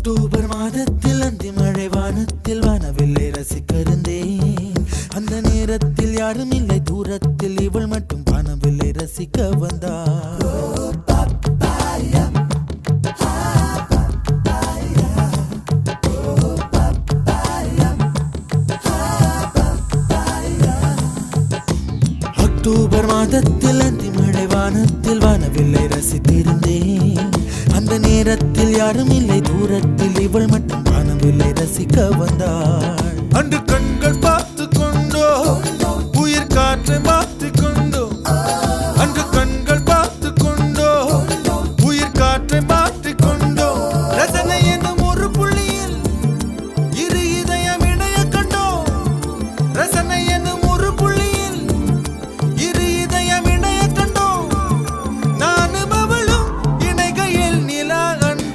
October மாதத்தில் அந்தி மழை வானத்தில் வானவில்லை ரசிக்கிறந்தேன். அந்த நேரத்தில் யாரும் இல்லை தூரத்தில் இவள் மட்டும் வானவில்லை ரசிக்க வந்தாள். அக்டோபர் மாதத்தில் அந்தி மழை வானத்தில் வானவில்லை ரசித்திருந்தேன். அந்த நேரத்தில் யாரும் இல்லை தூரத்தில் இவள் மட்டும் வானவில்லை ரசிக்க வந்தாள். அன்று கண்கள் பார்த்து கொண்டோ உயிர் காற்றை மாற்றி